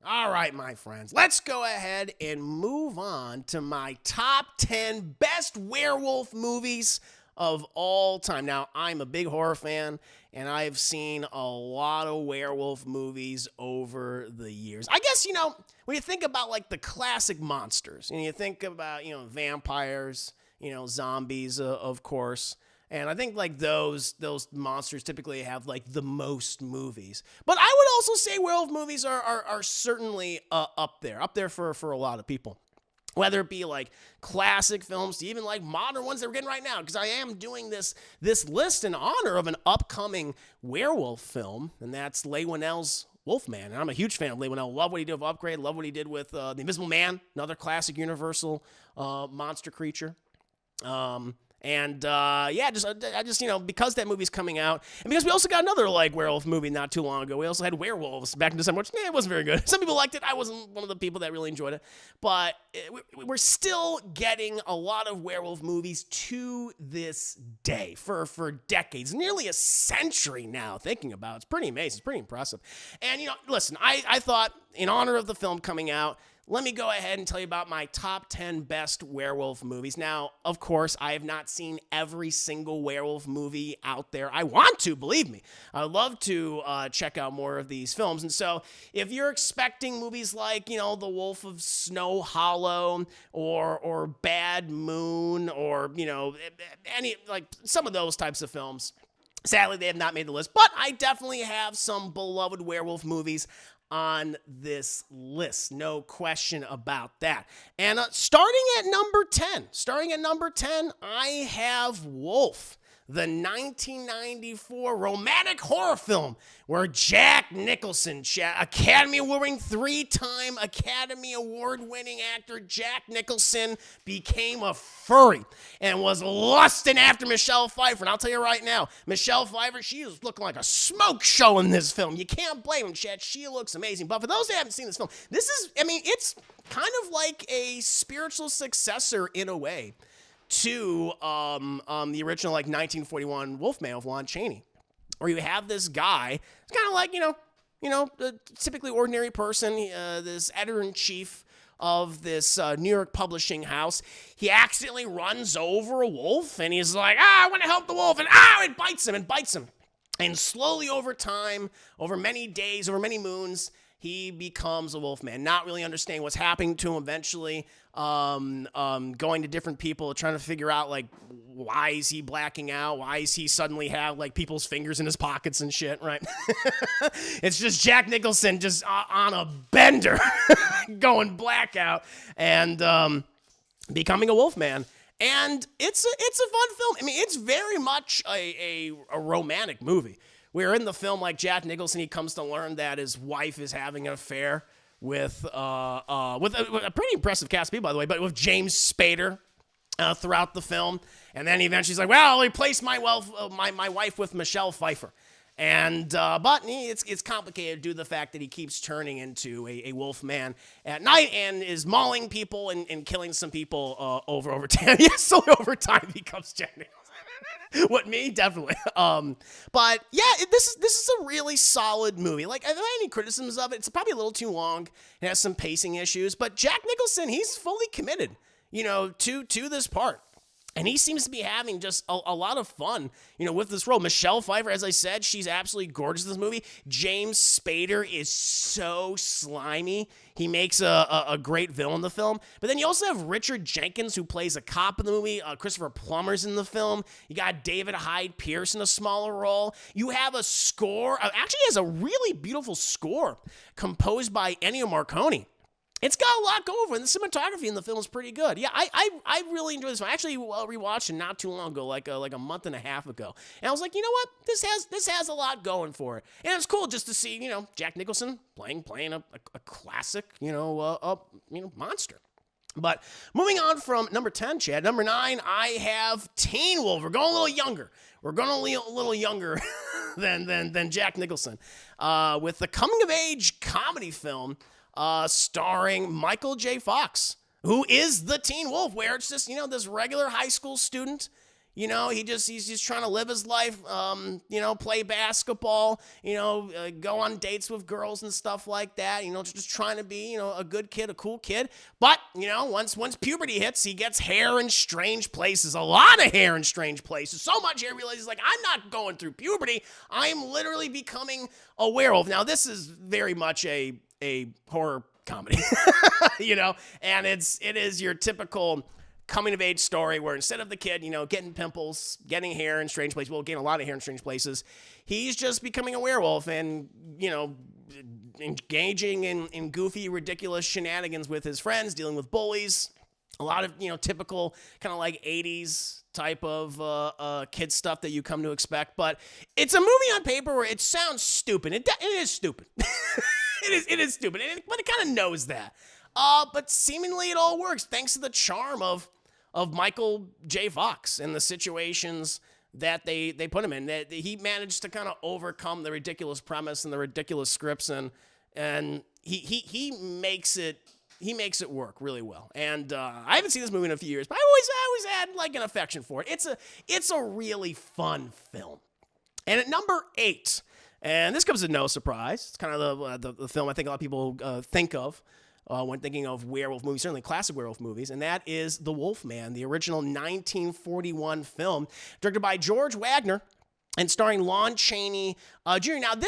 All right, my friends, let's go ahead and move on to my top 10 best werewolf movies of all time. Now, I'm a big horror fan, and I've seen a lot of werewolf movies over the years. I guess, when you think about like the classic monsters, and you think about, vampires, zombies, of course. And I think like those monsters typically have like the most movies. But I would also say werewolf movies are certainly up there for a lot of people. Whether it be like classic films to even like modern ones that we're getting right now, because I am doing this list in honor of an upcoming werewolf film, and that's Leigh Whannell's Wolfman. And I'm a huge fan of Leigh Whannell. Love what he did with Upgrade. Love what he did with The Invisible Man, another classic Universal monster creature. I just because that movie's coming out, and because we also got another like werewolf movie not too long ago. We also had Werewolves back in December, which it wasn't very good. Some people liked it. I wasn't one of the people that really enjoyed it, but we're still getting a lot of werewolf movies to this day for decades, nearly a century now. Thinking about it, it's pretty amazing. It's pretty impressive. And listen, I thought in honor of the film coming out, let me go ahead and tell you about my top 10 best werewolf movies. Now, of course, I have not seen every single werewolf movie out there. I want to, believe me. I'd love to check out more of these films. And so if you're expecting movies like, The Wolf of Snow Hollow or Bad Moon or, any like some of those types of films, sadly, they have not made the list. But I definitely have some beloved werewolf movies on this list, no question about that. And starting at number 10, I have Wolf, the 1994 romantic horror film where Jack Nicholson, Academy Award-winning, 3-time Academy Award-winning actor Jack Nicholson, became a furry and was lusting after Michelle Pfeiffer. And I'll tell you right now, Michelle Pfeiffer, she is looking like a smoke show in this film. You can't blame him, Chad. She looks amazing. But for those that haven't seen this film, it's kind of like a spiritual successor in a way to the original like 1941 Wolfman with Lon Chaney, where you have this guy. It's kind of like a typically ordinary person, this editor-in-chief of this New York publishing house. He accidentally runs over a wolf, and he's like, I want to help the wolf, and it bites him. And slowly over time, over many days, over many moons, he becomes a wolfman, not really understanding what's happening to him eventually, going to different people, trying to figure out, like, why is he blacking out? Why is he suddenly have, like, people's fingers in his pockets and shit, right? It's just Jack Nicholson just on a bender going blackout and becoming a wolfman. And it's a fun film. I mean, it's very much a romantic movie. Where in the film, like Jack Nicholson, he comes to learn that his wife is having an affair with a pretty impressive cast of people, by the way, but with James Spader throughout the film. And then eventually he's like, well, I'll replace my wife with Michelle Pfeiffer. And but it's complicated due to the fact that he keeps turning into a wolf man at night and is mauling people and killing some people over time. Yes, so over time he becomes Jack Nicholson. What, me? Definitely. But yeah, this is a really solid movie. Like, I don't have any criticisms of it. It's probably a little too long. It has some pacing issues. But Jack Nicholson, he's fully committed, to this part. And he seems to be having just a lot of fun, with this role. Michelle Pfeiffer, as I said, she's absolutely gorgeous in this movie. James Spader is so slimy. He makes a great villain in the film. But then you also have Richard Jenkins, who plays a cop in the movie. Christopher Plummer's in the film. You got David Hyde Pierce in a smaller role. You have a score. Actually, has a really beautiful score composed by Ennio Morricone. It's got a lot going for it, and the cinematography in the film is pretty good. Yeah, I really enjoyed this film. I actually rewatched it not too long ago, like a month and a half ago. And I was like, you know what? This has a lot going for it. And it's cool just to see, Jack Nicholson playing a classic, monster. But moving on from number 10, Chad, number 9, I have Teen Wolf. We're going a little younger. We're going a little younger than Jack Nicholson. With the coming-of-age comedy film starring Michael J. Fox, who is the Teen Wolf, where it's just, this regular high school student, he's just trying to live his life, play basketball, go on dates with girls and stuff like that, just trying to be, a good kid, a cool kid. But, once puberty hits, he gets hair in strange places, a lot of hair in strange places. So much hair, he realizes, like, I'm not going through puberty. I'm literally becoming a werewolf. Now, this is very much a horror comedy, and it is your typical coming of age story where instead of the kid, getting pimples, getting hair in strange places, getting a lot of hair in strange places, he's just becoming a werewolf and, engaging in goofy, ridiculous shenanigans with his friends, dealing with bullies, a lot of, typical kind of like 80s type of kid stuff that you come to expect. But it's a movie on paper where it sounds stupid. It is stupid. It is stupid, but it kind of knows that. But seemingly it all works thanks to the charm of Michael J. Fox and the situations that they put him in. That he managed to kind of overcome the ridiculous premise and the ridiculous scripts, and he makes it work really well. And I haven't seen this movie in a few years, but I always had like an affection for it. It's a really fun film. And at number 8, and this comes as no surprise, it's kind of the film I think a lot of people think of when thinking of werewolf movies, certainly classic werewolf movies, and that is The Wolfman, the original 1941 film, directed by George Wagner and starring Lon Chaney Jr. Now, a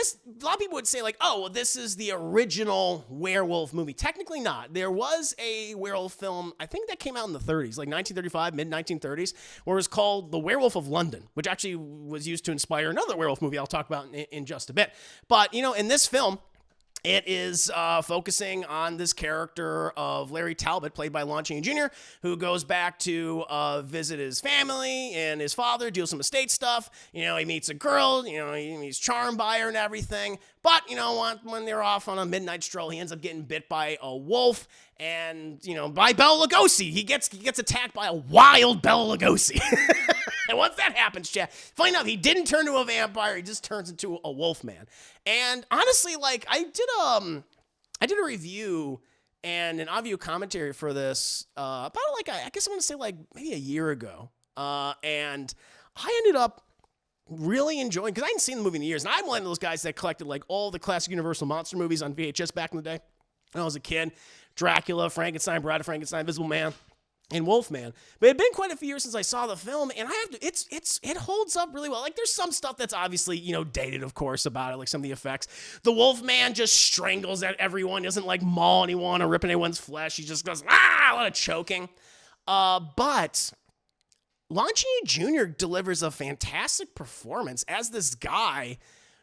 lot of people would say, like, oh, well, this is the original werewolf movie. Technically not. There was a werewolf film, I think that came out in the 30s, like 1935, mid-1930s, where it was called The Werewolf of London, which actually was used to inspire another werewolf movie I'll talk about in just a bit. But, in this film, it is focusing on this character of Larry Talbot, played by Lon Chaney Jr., who goes back to visit his family and his father, deal some estate stuff. He meets a girl, he's charmed by her and everything. But, when they're off on a midnight stroll, he ends up getting bit by a wolf and, by Bela Lugosi. He gets attacked by a wild Bela Lugosi. And once that happens, Chad, funny enough, he didn't turn into a vampire. He just turns into a wolfman. And honestly, like, I did a review and an audio commentary for this about, like, I guess I'm going to say, like, maybe a year ago. And I ended up really enjoying, because I hadn't seen the movie in years, and I'm one of those guys that collected, like, all the classic Universal monster movies on VHS back in the day when I was a kid. Dracula, Frankenstein, Bride of Frankenstein, Invisible Man, and Wolfman. But it had been quite a few years since I saw the film, and it holds up really well. Like, there's some stuff that's obviously, dated, of course, about it, like some of the effects. The Wolfman just strangles at everyone, doesn't, like, maul anyone or rip anyone's flesh. He just goes, a lot of choking. But Lon Chaney Jr. delivers a fantastic performance as this guy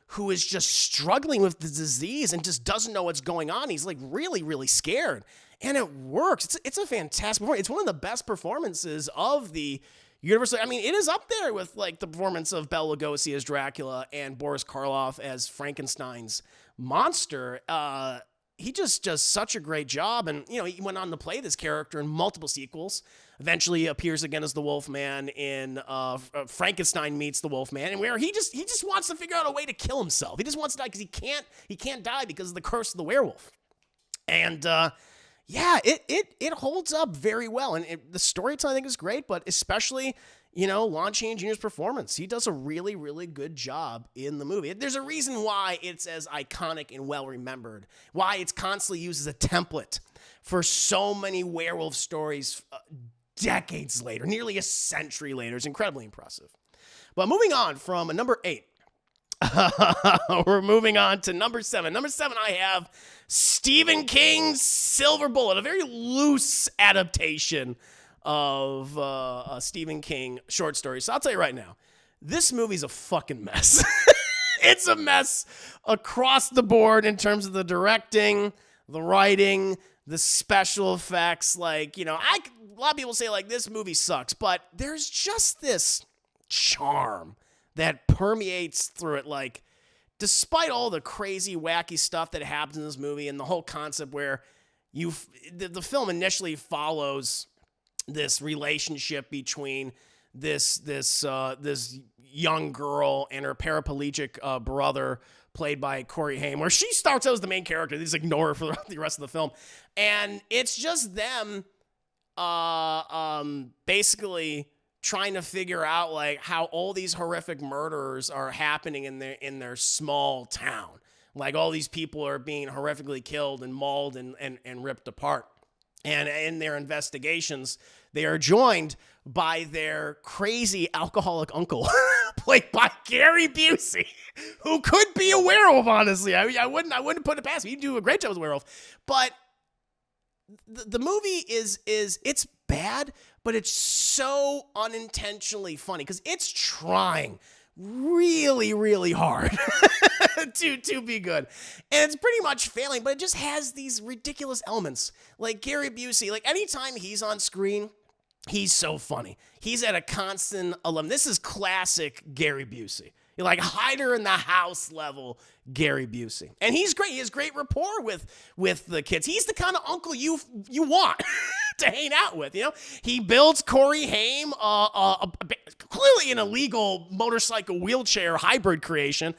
who is just struggling with the disease and just doesn't know what's going on. He's, like, really, really scared. And it works. It's a fantastic performance. It's one of the best performances of the Universal. I mean, it is up there with, like, the performance of Bela Lugosi as Dracula and Boris Karloff as Frankenstein's monster. He just does such a great job. And, he went on to play this character in multiple sequels. Eventually appears again as the Wolfman in Frankenstein Meets the Wolfman, and where he just wants to figure out a way to kill himself. He just wants to die because he can't die because of the curse of the werewolf. And it holds up very well. And the storytelling, I think, is great, but especially, Lon Chaney Jr.'s performance. He does a really, really good job in the movie. There's a reason why it's as iconic and well-remembered, why it's constantly used as a template for so many werewolf stories decades later, nearly a century later. It's incredibly impressive. But moving on from number 8, we're moving on to number 7. Number 7, I have Stephen King's Silver Bullet, a very loose adaptation of a Stephen King short story. So I'll tell you right now, this movie's a fucking mess. It's a mess across the board in terms of the directing, the writing, the special effects. Like, a lot of people say, like, this movie sucks, but there's just this charm that permeates through it. Like, despite all the crazy, wacky stuff that happens in this movie and the whole concept where the film initially follows this relationship between this young girl and her paraplegic brother, played by Corey Haim, where she starts out as the main character. They just ignore her for the rest of the film. And it's just them basically trying to figure out like how all these horrific murders are happening in their small town. Like all these people are being horrifically killed and mauled and ripped apart. And in their investigations, they are joined by their crazy alcoholic uncle, played by Gary Busey, who could be a werewolf, honestly. I wouldn't put it past him. He'd do a great job as a werewolf. But the movie it's bad, but it's so unintentionally funny because it's trying really, really hard to be good. And it's pretty much failing, but it just has these ridiculous elements. Like Gary Busey, like anytime he's on screen, he's so funny. He's at a constant alum. This is classic Gary Busey. You're like hider in the house level Gary Busey. And he's great. He has great rapport with the kids. He's the kind of uncle you want to hang out with, you know? He builds Corey Haim, clearly an illegal motorcycle wheelchair hybrid creation,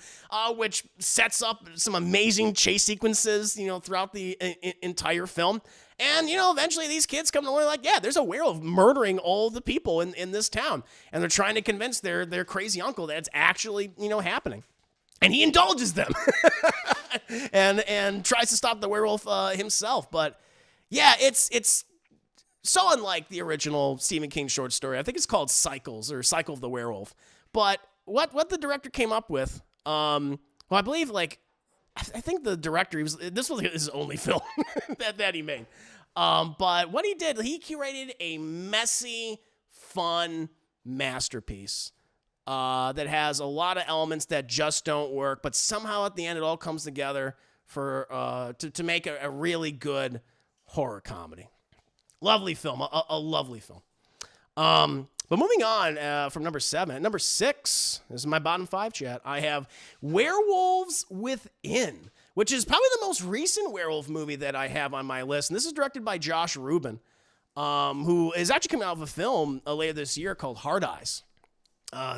which sets up some amazing chase sequences, you know, throughout the entire film. And, you know, eventually these kids come to learn, like, yeah, there's a werewolf murdering all the people in this town. And they're trying to convince their crazy uncle that it's actually, you know, happening. And he indulges them and tries to stop the werewolf himself. But, yeah, it's so unlike the original Stephen King short story. I think it's called Cycles or Cycle of the Werewolf. But what the director came up with, well, I believe, like, I think the director, this was his only film that he made. But what he did, he curated a messy, fun masterpiece that has a lot of elements that just don't work, but somehow at the end it all comes together to make a really good horror comedy. Lovely film, a lovely film. But moving on from number 7, at number 6, this is my bottom 5, chat. I have Werewolves Within, which is probably the most recent werewolf movie that I have on my list. And this is directed by Josh Rubin, who is actually coming out of a film later this year called Hard Eyes.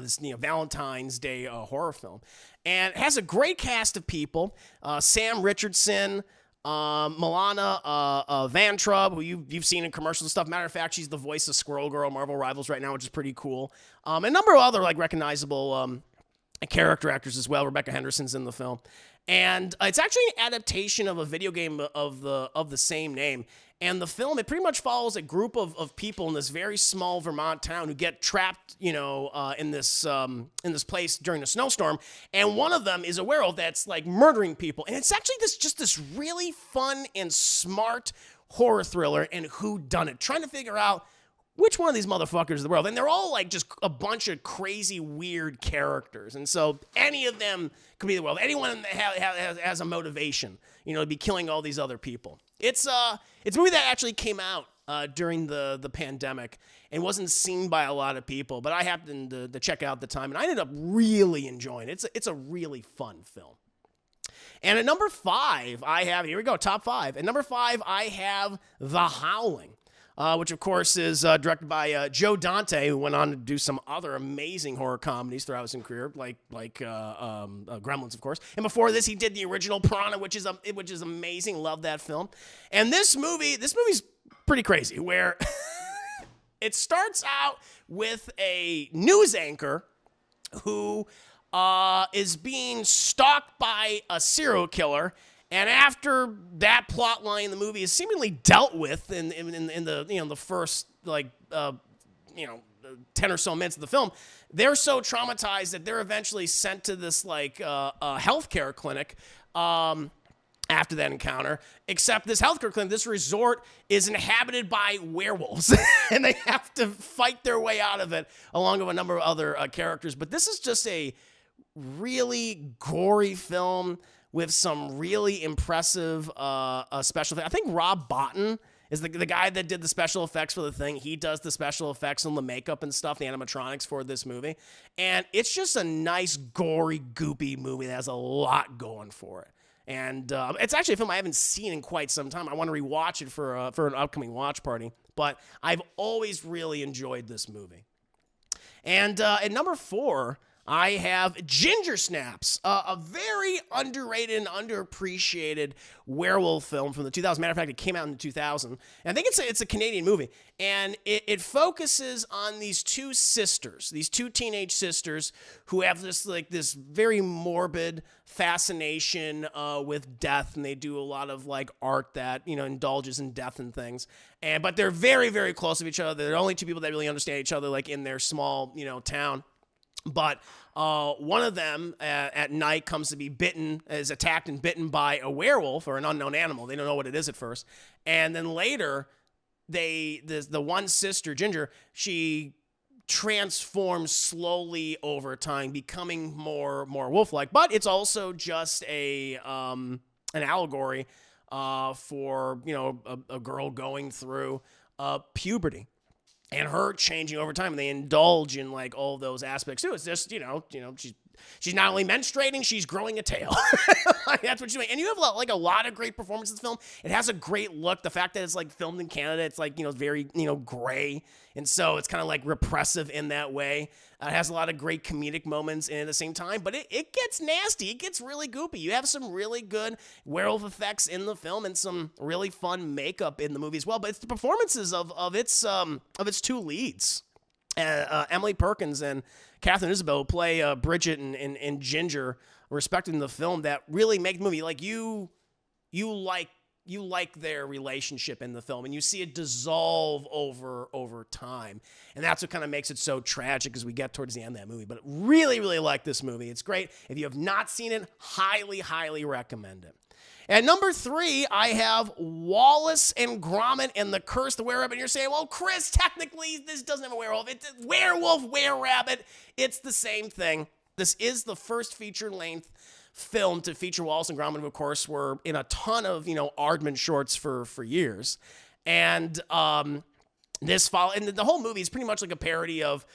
This Valentine's Day horror film. And it has a great cast of people. Sam Richardson, Milana Vantrub, who you've seen in commercials and stuff. Matter of fact, she's the voice of Squirrel Girl, Marvel Rivals right now, which is pretty cool. A number of other like recognizable character actors as well. Rebecca Henderson's in the film, and it's actually an adaptation of a video game of the same name. And the film, it pretty much follows a group of people in this very small Vermont town who get trapped, in this place during a snowstorm. And one of them is a werewolf that's like murdering people. And it's actually this really fun and smart horror thriller and whodunit, trying to figure out which one of these motherfuckers is the werewolf. And they're all like just a bunch of crazy, weird characters. And so any of them could be the werewolf. Anyone that has a motivation, to be killing all these other people. It's a movie that actually came out during the pandemic and wasn't seen by a lot of people, but I happened to check out at the time, and I ended up really enjoying it. It's a really fun film. And at number 5, I have, here we go, top 5. At number 5, I have The Howling, which of course is directed by Joe Dante, who went on to do some other amazing horror comedies throughout his career, like Gremlins, of course. And before this, he did the original Piranha, which is amazing. Love that film. And this movie's pretty crazy, where it starts out with a news anchor who is being stalked by a serial killer. And after that plot line in the movie is seemingly dealt with in the first 10 or so minutes of the film, they're so traumatized that they're eventually sent to this healthcare clinic after that encounter. Except this healthcare clinic, this resort, is inhabited by werewolves, and they have to fight their way out of it along with a number of other characters. But this is just a really gory film with some really impressive special effects. I think Rob Bottin is the guy that did the special effects for the thing. He does the special effects and the makeup and stuff, the animatronics for this movie. And it's just a nice, gory, goopy movie that has a lot going for it. And it's actually a film I haven't seen in quite some time. I want to rewatch it for an upcoming watch party. But I've always really enjoyed this movie. And at number 4... I have Ginger Snaps, a very underrated and underappreciated werewolf film from the 2000s. Matter of fact, it came out in the 2000. And I think it's a Canadian movie. And it focuses on these two sisters, these two teenage sisters who have this very morbid fascination with death, and they do a lot of like art that indulges in death and things. But they're very, very close to each other. They're the only two people that really understand each other, like in their small town. But one of them at night comes to be is attacked and bitten by a werewolf or an unknown animal. They don't know what it is at first. And then later, the one sister, Ginger, she transforms slowly over time, becoming more wolf-like. But it's also just an allegory for a girl going through puberty. And her changing over time, and they indulge in like all those aspects too. It's just she's not only menstruating, she's growing a tail. That's what she's doing. And you have like a lot of great performances in the film. It has a great look. The fact that it's like filmed in Canada, it's like very gray, and so it's kind of like repressive in that way. It has a lot of great comedic moments in at the same time, but it gets nasty. It gets really goopy. You have some really good werewolf effects in the film and some really fun makeup in the movie as well. But it's the performances of its two leads, Emily Perkins and Catherine Isabel, who play Bridget and Ginger, respectively, in the film, that really make the movie like you like their relationship in the film, and you see it dissolve over time. And that's what kind of makes it so tragic as we get towards the end of that movie. But really, really like this movie. It's great. If you have not seen it, highly, highly recommend it. At number 3, I have Wallace and Gromit and the Curse of the Were-Rabbit. And you're saying, well, Chris, technically, this doesn't have a werewolf. It's werewolf, were-rabbit. It's the same thing. This is the first feature-length film to feature Wallace and Gromit, of course, were in a ton of, Aardman shorts for years. And and the whole movie is pretty much like a parody of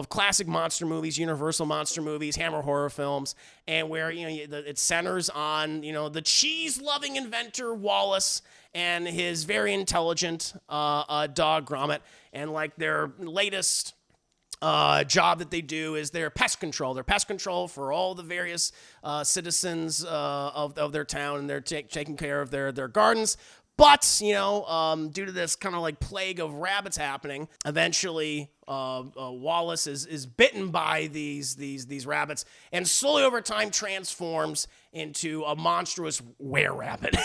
classic monster movies, Universal monster movies, Hammer horror films, and where it centers on the cheese-loving inventor Wallace and his very intelligent dog Gromit, and like their latest job that they do is their pest control. They're pest control for all the various citizens of their town, and they're taking care of their gardens. But, due to this kind of like plague of rabbits happening, eventually Wallace is bitten by these rabbits, and slowly over time transforms into a monstrous were-rabbit.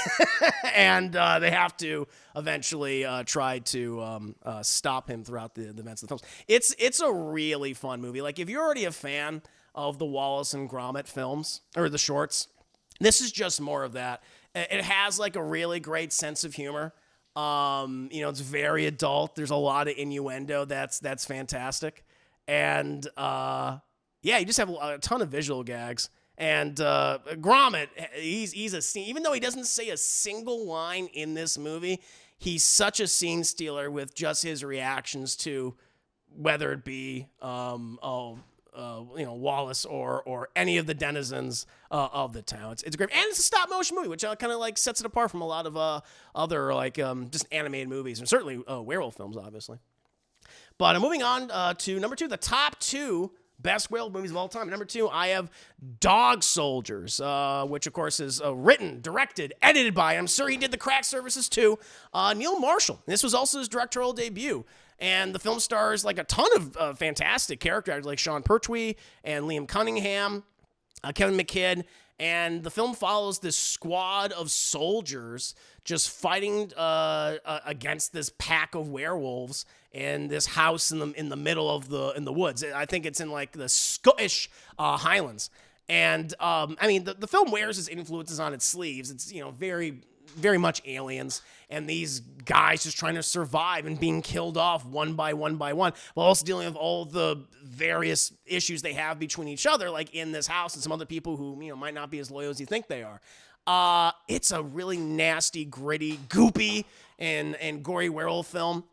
And they have to eventually try to stop him throughout the events of the films. It's a really fun movie. Like, if you're already a fan of the Wallace and Gromit films, or the shorts, this is just more of that. It has like a really great sense of humor. It's very adult. There's a lot of innuendo that's fantastic. And you just have a ton of visual gags. And Gromit, he's a scene, even though he doesn't say a single line in this movie, he's such a scene stealer with just his reactions to whether it be Wallace or any of the denizens of the town. It's great, and it's a stop motion movie, which kind of like sets it apart from a lot of other like just animated movies, and certainly werewolf films, obviously. But moving on to number 2, the top 2 best werewolf movies of all time. At number 2, I have Dog Soldiers, which of course is written, directed, edited by, I'm sure he did the crack services too, Neil Marshall. This was also his directorial debut. And the film stars like a ton of fantastic character actors like Sean Pertwee and Liam Cunningham, Kevin McKidd. And the film follows this squad of soldiers just fighting against this pack of werewolves in this house in the middle of the woods. I think it's in like the Scottish Highlands. And the film wears its influences on its sleeves. It's very, very much aliens, and these guys just trying to survive and being killed off one by one, while also dealing with all the various issues they have between each other, like in this house and some other people who might not be as loyal as you think they are. It's a really nasty, gritty, goopy, and gory werewolf film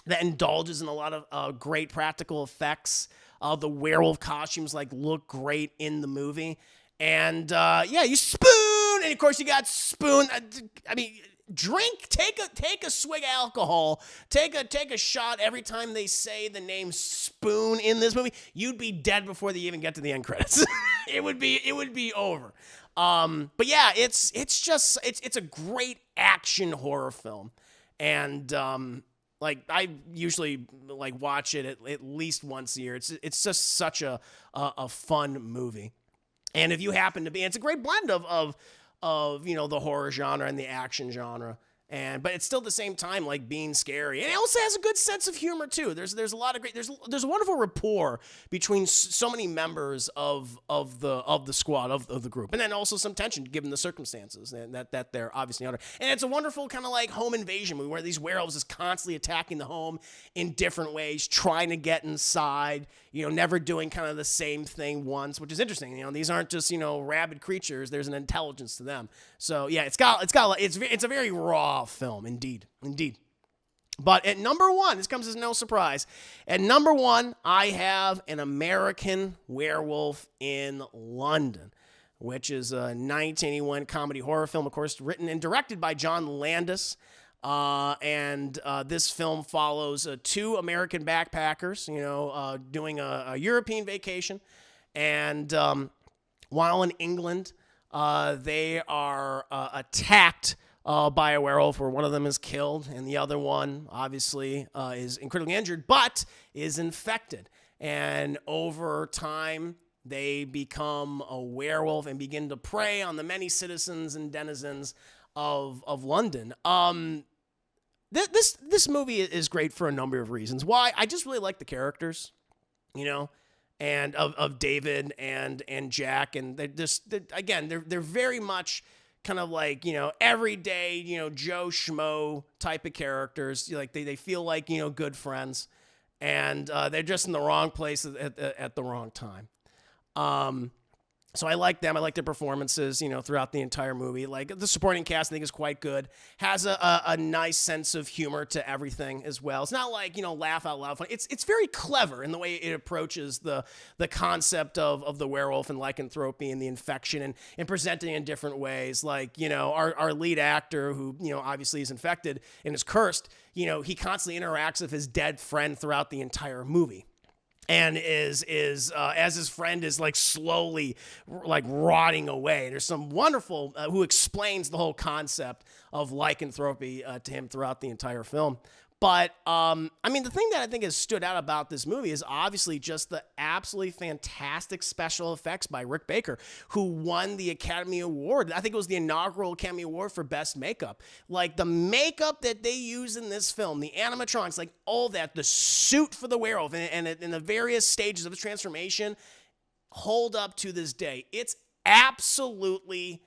that indulges in a lot of great practical effects. The werewolf costumes look great in the movie. And you spoon, and of course you got Spoon. take a swig of alcohol, take a shot every time they say the name Spoon in this movie, you'd be dead before they even get to the end credits. it would be over. But yeah, it's a great action horror film. And like I usually like watch it at least once a year. It's just such a fun movie. And if you happen to be, it's a great blend of the horror genre and the action genre. But it's still at the same time like being scary, and it also has a good sense of humor too. There's a lot of great there's a wonderful rapport between so many members of the squad of the group, and then also some tension given the circumstances that they're obviously under. And it's a wonderful kind of like home invasion movie where these werewolves is constantly attacking the home in different ways, trying to get inside. Never doing kind of the same thing once, which is interesting. These aren't just rabid creatures. There's an intelligence to them. So yeah, it's a very raw film, indeed. But at number one, this comes as no surprise. At number one, I have An American Werewolf in London, which is a 1981 comedy horror film, of course, written and directed by John Landis. And this film follows two American backpackers, doing a European vacation. And while in England, they are attacked by a werewolf, where one of them is killed and the other one obviously is critically injured, but is infected. And over time, they become a werewolf and begin to prey on the many citizens and denizens of London. This movie is great for a number of reasons. Why? I just really like the characters, and of David and Jack, and they're very much kind of like, everyday, Joe Schmo type of characters. Like they feel like, good friends, and they're just in the wrong place at the wrong time. So I like them. I like their performances, throughout the entire movie. Like the supporting cast, I think is quite good. Has a nice sense of humor to everything as well. It's not like, laugh out loud fun. It's very clever in the way it approaches the concept of the werewolf and lycanthropy and the infection and presenting in different ways. Like, our lead actor who, obviously is infected and is cursed, he constantly interacts with his dead friend throughout the entire movie. And is as his friend is like slowly like rotting away. There's some wonderful who explains the whole concept of lycanthropy to him throughout the entire film. But the thing that I think has stood out about this movie is obviously just the absolutely fantastic special effects by Rick Baker, who won the Academy Award. I think it was the inaugural Academy Award for Best Makeup. Like the makeup that they use in this film, the animatronics, like all that, the suit for the werewolf, and in the various stages of its transformation, hold up to this day. It's absolutely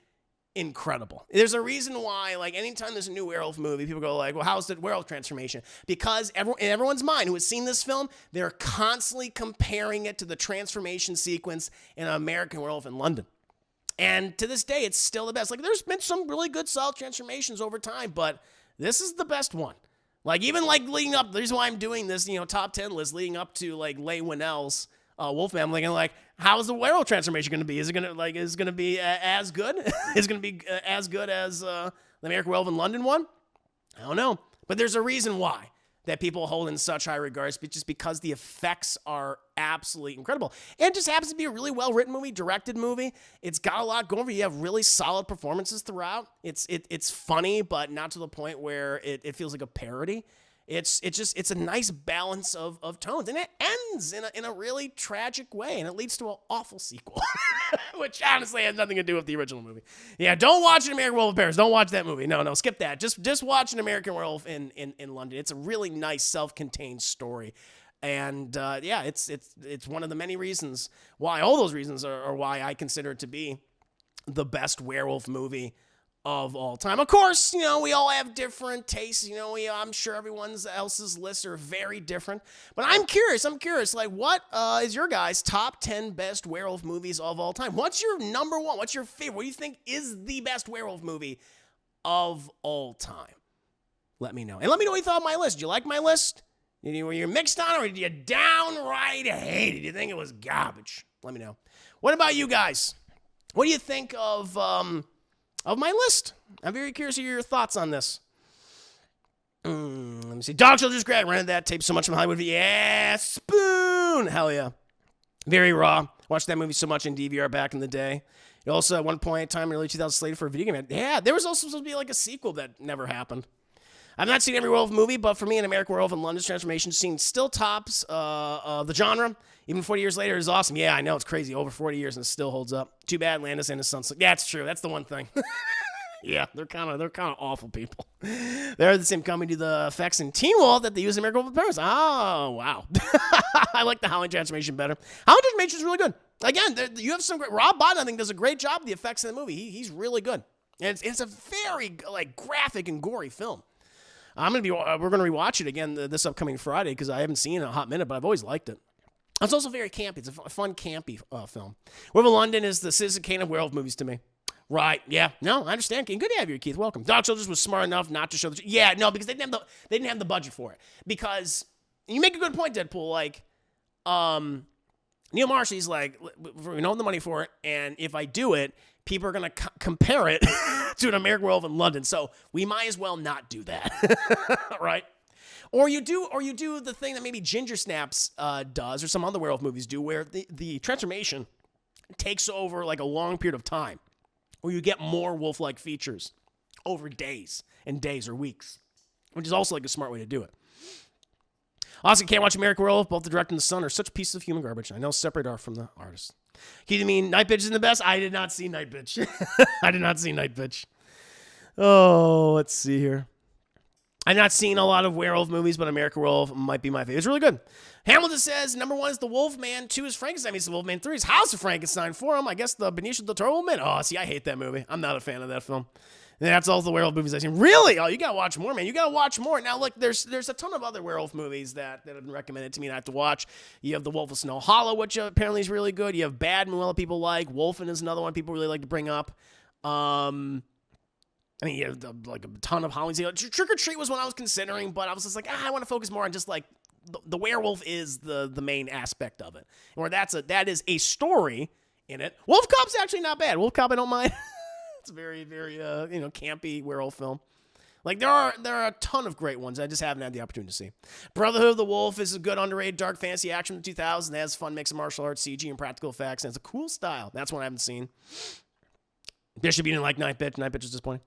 incredible. There's a reason why, like, anytime there's a new werewolf movie, people go like, well, how's the werewolf transformation? Because in everyone's mind who has seen this film, they're constantly comparing it to the transformation sequence in American Werewolf in London. And to this day, it's still the best. Like, there's been some really good solid transformations over time, but this is the best one. Like, even like leading up, the reason why I'm doing this, top 10 list leading up to like Leigh Whannell's Wolfman, I'm like, how is the werewolf transformation going to be? Is it going to be as good? Is it going to be as good as the American Werewolf in London one? I don't know. But there's a reason why that people hold in such high regards, just because the effects are absolutely incredible. And it just happens to be a really well-written movie, directed movie. It's got a lot going for you. You have really solid performances throughout. It's funny, but not to the point where it feels like a parody. It's a nice balance of tones, and it ends in a really tragic way, and it leads to an awful sequel, which honestly has nothing to do with the original movie. Yeah, don't watch An American Werewolf in Paris. Don't watch that movie. No, skip that. Just watch An American Werewolf in London. It's a really nice self-contained story, and it's one of the many reasons why, all those reasons are why I consider it to be the best werewolf movie of all time. Of course, we all have different tastes. I'm sure everyone else's lists are very different. But I'm curious, like, what is your guys' top 10 best werewolf movies of all time? What's your number one? What's your favorite? What do you think is the best werewolf movie of all time? Let me know. And let me know what you thought of my list. Did you like my list? Were you mixed on it, or did you downright hate it? Did you think it was garbage? Let me know. What about you guys? What do you think of of my list. I'm very curious to hear your thoughts on this. Let me see. Dog Soldiers Great. Rented that tape so much from Hollywood. Yeah, Spoon. Hell yeah. Very raw. Watched that movie so much in DVR back in the day. It also, at one point in time in early 2000s, slated for a video game. Yeah, there was also supposed to be like a sequel that never happened. I've not seen every Werewolf movie, but for me, an American Werewolf in London's transformation scene still tops the genre. Even 40 years later is awesome. Yeah, I know, it's crazy. Over 40 years and it still holds up. Too bad Landis and his son. Yeah, it's true. That's the one thing. Yeah, they're kind of awful people. They're the same company to the effects in Teen Wolf that they use in American Werewolf in Paris. Oh, wow. I like the Howling transformation better. Howling transformation is really good. Again, you have some great. Rob Bottin, I think, does a great job with the effects in the movie. He's really good. And it's a very like graphic and gory film. We're gonna rewatch it again this upcoming Friday because I haven't seen it in a hot minute, but I've always liked it. It's also very campy. It's a fun, campy film. Werewolf in London is the Citizen Kane of werewolf movies to me. Right? Yeah. No, I understand. Good to have you, Keith. Welcome. Dog Soldiers was smart enough not to show the. Yeah, no, because they didn't have the budget for it. Because you make a good point, Deadpool. Like, Neil Marcy's like, we don't have the money for it, and if I do it, people are gonna compare it to an American Werewolf in London. So we might as well not do that, right? Or you do the thing that maybe Ginger Snaps does, or some other werewolf movies do, where the transformation takes over like a long period of time, where you get more wolf-like features over days and days or weeks, which is also like a smart way to do it. Also, can't watch American Werewolf. Both the director and the son are such pieces of human garbage. I know, separate art from the artist. Keith, you mean Night Bitch isn't the best? I did not see Night Bitch. I did not see Night Bitch. Oh, let's see here. I've not seen a lot of werewolf movies, but American Werewolf might be my favorite. It's really good. Hamilton says, number 1 is The Wolfman, 2 is Frankenstein meets The Wolfman, 3 is House of Frankenstein, 4 I guess the Benicio del Toro Wolfman. Oh, see, I hate that movie. I'm not a fan of that film. And that's all the werewolf movies I've seen. Really? Oh, you gotta watch more, man. You gotta watch more. Now, look, there's a ton of other werewolf movies that have been recommended to me and I have to watch. You have The Wolf of Snow Hollow, which apparently is really good. You have Bad Moon, people like. Wolfen is another one people really like to bring up. I mean, you have like a ton of Halloween. Trick or Treat was one I was considering, but I was just like, I want to focus more on just like the werewolf is the main aspect of it. And where that is a story in it. Wolf Cop's actually not bad. Wolf Cop, I don't mind. It's a very, very, campy werewolf film. Like, there are a ton of great ones. I just haven't had the opportunity to see. Brotherhood of the Wolf is a good, underrated, dark fantasy action from the 2000s. It has fun mix of martial arts, CG, and practical effects, and it's a cool style. That's one I haven't seen. Bishop, you didn't like Night Bitch. Night Bitch is disappointing.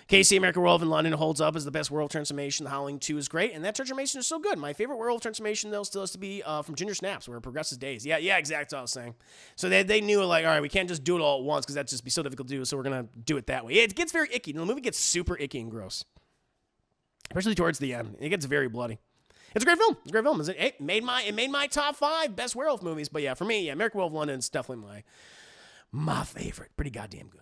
KC, American Werewolf in London holds up as the best werewolf transformation. The Howling 2 is great, and that transformation is so good. My favorite werewolf transformation, though, still has to be from Ginger Snaps, where it progresses days. Yeah, exactly what I was saying. So they knew, like, all right, we can't just do it all at once, because that'd just be so difficult to do, so we're going to do it that way. It gets very icky. The movie gets super icky and gross, especially towards the end. It gets very bloody. It's a great film. It made my top 5 best werewolf movies. But yeah, for me, American Werewolf in London is definitely my favorite. Pretty goddamn good.